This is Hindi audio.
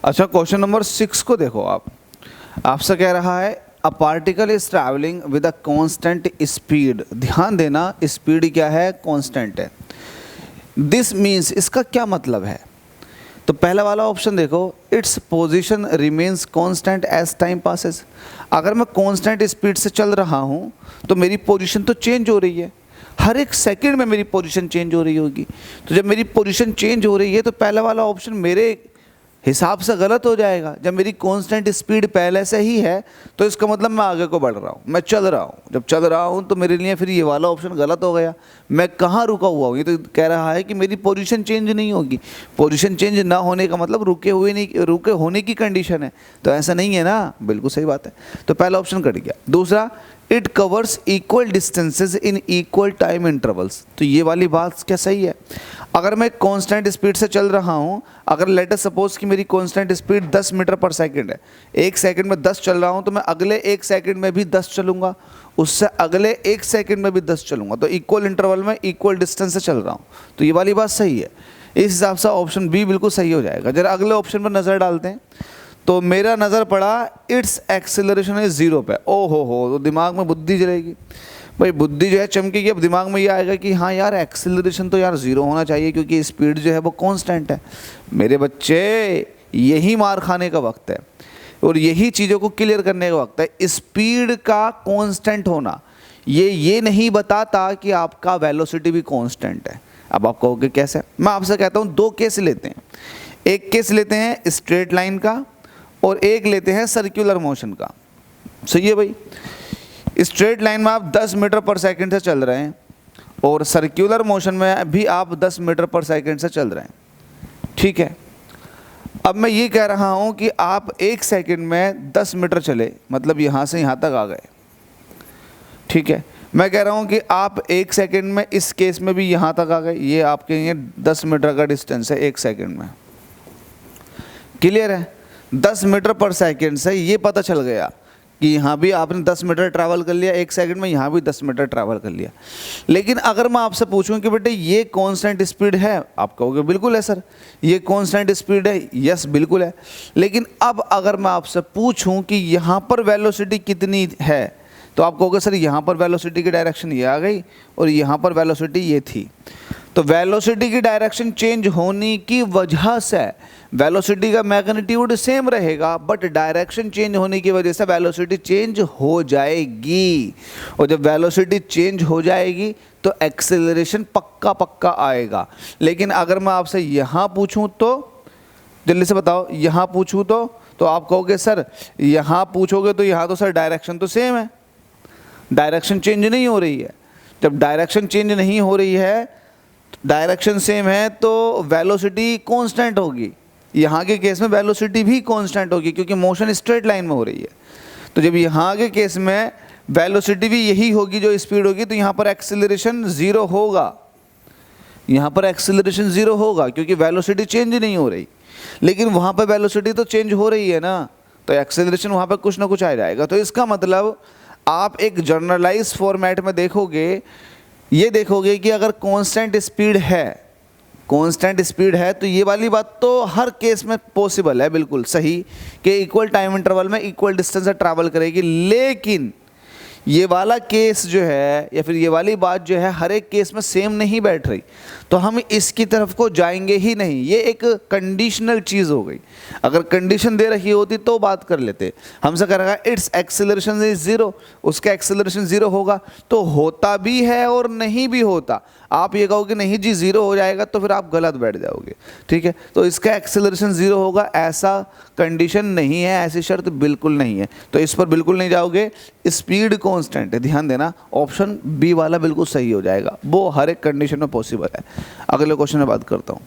अच्छा, क्वेश्चन नंबर 6 को देखो आप। आपसे कह रहा है a particle is travelling with a constant speed. ध्यान देना, स्पीड क्या है? कांस्टेंट है। दिस मीन्स, इसका क्या मतलब है? तो पहला वाला ऑप्शन देखो, its position remains constant as time passes. अगर मैं कांस्टेंट स्पीड से चल रहा हूँ तो मेरी पोजीशन तो चेंज हो रही है, हर एक सेकंड में मेरी पोजीशन चेंज हो रही होगी। तो जब मेरी पोजीशन चेंज हो रही है तो पहला वाला ऑप्शन मेरे हिसाब से गलत हो जाएगा। जब मेरी कांस्टेंट स्पीड पहले से ही है तो इसका मतलब मैं आगे को बढ़ रहा हूँ, मैं चल रहा हूँ। जब चल रहा हूँ तो मेरे लिए फिर ये वाला ऑप्शन गलत हो गया। मैं कहाँ रुका हुआ हूँ? ये तो कह रहा है कि मेरी पोजीशन चेंज नहीं होगी। पोजीशन चेंज ना होने का मतलब रुके होने की कंडीशन है, तो ऐसा नहीं है ना। बिल्कुल सही बात है, तो पहला ऑप्शन कट गया। दूसरा, it covers equal distances in equal time intervals. तो ये वाली बात क्या सही है? अगर मैं कांस्टेंट स्पीड से चल रहा हूँ, अगर लेट अस सपोज कि मेरी कांस्टेंट स्पीड 10 मीटर पर सेकंड है, एक सेकंड में 10 चल रहा हूँ, तो मैं अगले एक सेकंड में भी 10 चलूँगा, उससे अगले एक सेकंड में भी 10 चलूँगा। तो इक्वल इंटरवल में इक्वल डिस्टेंस से चल रहा हूँ, तो ये वाली बात सही है। इस हिसाब से ऑप्शन बी बिल्कुल सही हो जाएगा। जरा अगले ऑप्शन पर नज़र डालते हैं, तो मेरा नज़र पड़ा इट्स एक्सेलरेशन इज 0 पे। ओ हो, तो दिमाग में बुद्धि जलेगी भाई, बुद्धि जो है चमकेगी। अब दिमाग में ये आएगा कि हाँ यार, एक्सेलरेशन तो यार 0 होना चाहिए क्योंकि स्पीड जो है वो कांस्टेंट है। मेरे बच्चे, यही मार खाने का वक्त है और यही चीज़ों को क्लियर करने का वक्त है। स्पीड का कांस्टेंट होना ये नहीं बताता कि आपका वेलोसिटी भी कांस्टेंट है। अब आप कहोगे कैसे? मैं आपसे कहता हूँ, दो केस लेते हैं। एक केस लेते हैं स्ट्रेट लाइन का और एक लेते हैं सर्कुलर मोशन का। सही है भाई? स्ट्रेट लाइन में आप 10 मीटर पर सेकंड से चल रहे हैं और सर्कुलर मोशन में भी आप 10 मीटर पर सेकंड से चल रहे हैं, ठीक है। अब मैं ये कह रहा हूँ कि आप एक सेकंड में 10 मीटर चले, मतलब यहाँ से यहाँ तक आ गए, ठीक है। मैं कह रहा हूँ कि आप एक सेकंड में इस केस में भी यहाँ तक आ गए। ये आपके ये 10 मीटर का डिस्टेंस है एक सेकंड में। क्लियर है? 10 मीटर पर सेकंड से ये पता चल गया कि यहाँ भी आपने 10 मीटर ट्रैवल कर लिया एक सेकंड में, यहाँ भी 10 मीटर ट्रैवल कर लिया। लेकिन अगर मैं आपसे पूछूं कि बेटे ये कांस्टेंट स्पीड है, आप कहोगे बिल्कुल है सर, ये कांस्टेंट स्पीड है। यस, बिल्कुल है। लेकिन अब अगर मैं आपसे पूछूं कि यहाँ पर वेलोसिटी कितनी है, तो आप कहोगे सर यहाँ पर वेलोसिटी की डायरेक्शन ये आ गई और यहाँ पर वेलोसिटी ये थी। तो वेलोसिटी की डायरेक्शन चेंज होने की वजह से वेलोसिटी का मैग्नीट्यूड सेम रहेगा, बट डायरेक्शन चेंज होने की वजह से वेलोसिटी चेंज हो जाएगी। और जब वेलोसिटी चेंज हो जाएगी तो एक्सेलरेशन पक्का आएगा। लेकिन अगर मैं आपसे यहाँ पूछूं तो जल्दी से बताओ, यहाँ पूछूं तो आप कहोगे सर, यहाँ पूछोगे तो यहाँ तो सर डायरेक्शन तो सेम है, डायरेक्शन चेंज नहीं हो रही है। जब डायरेक्शन चेंज नहीं हो रही है, डायरेक्शन सेम है, तो वेलोसिटी कांस्टेंट होगी। यहाँ के केस में वेलोसिटी भी कांस्टेंट होगी क्योंकि मोशन स्ट्रेट लाइन में हो रही है। तो जब यहाँ के केस में वेलोसिटी भी यही होगी जो स्पीड होगी, तो यहाँ पर एक्सेलरेशन 0 होगा। यहाँ पर एक्सेलरेशन 0 होगा क्योंकि वेलोसिटी चेंज नहीं हो रही। लेकिन वहाँ पर वेलोसिटी तो चेंज हो रही है ना, तो एक्सेलरेशन वहाँ पर कुछ ना कुछ आ जाएगा। तो इसका मतलब आप एक जर्नलाइज फॉर्मेट में देखोगे, ये देखोगे कि अगर कांस्टेंट स्पीड है तो ये वाली बात तो हर केस में पॉसिबल है, बिल्कुल सही, कि इक्वल टाइम इंटरवल में इक्वल डिस्टेंस से ट्रैवल करेगी। लेकिन ये वाला केस जो है या फिर ये वाली बात जो है हर एक केस में सेम नहीं बैठ रही, तो हम इसकी तरफ को जाएंगे ही नहीं। ये एक कंडीशनल चीज़ हो गई। अगर कंडीशन दे रही होती तो बात कर लेते। हमसे कह रहा है इट्स एक्सेलरेशन इज 0, उसका एक्सेलरेशन 0 होगा, तो होता भी है और नहीं भी होता। आप ये कहोगे नहीं जी 0 हो जाएगा, तो फिर आप गलत बैठ जाओगे, ठीक है। तो इसका एक्सेलरेशन 0 होगा, ऐसा कंडीशन नहीं है, ऐसी शर्त बिल्कुल नहीं है, तो इस पर बिल्कुल नहीं जाओगे। स्पीड कांस्टेंट है, ध्यान देना, ऑप्शन बी वाला बिल्कुल सही हो जाएगा, वो हर एक कंडीशन में पॉसिबल है। अगले क्वेश्चन में बात करता हूँ।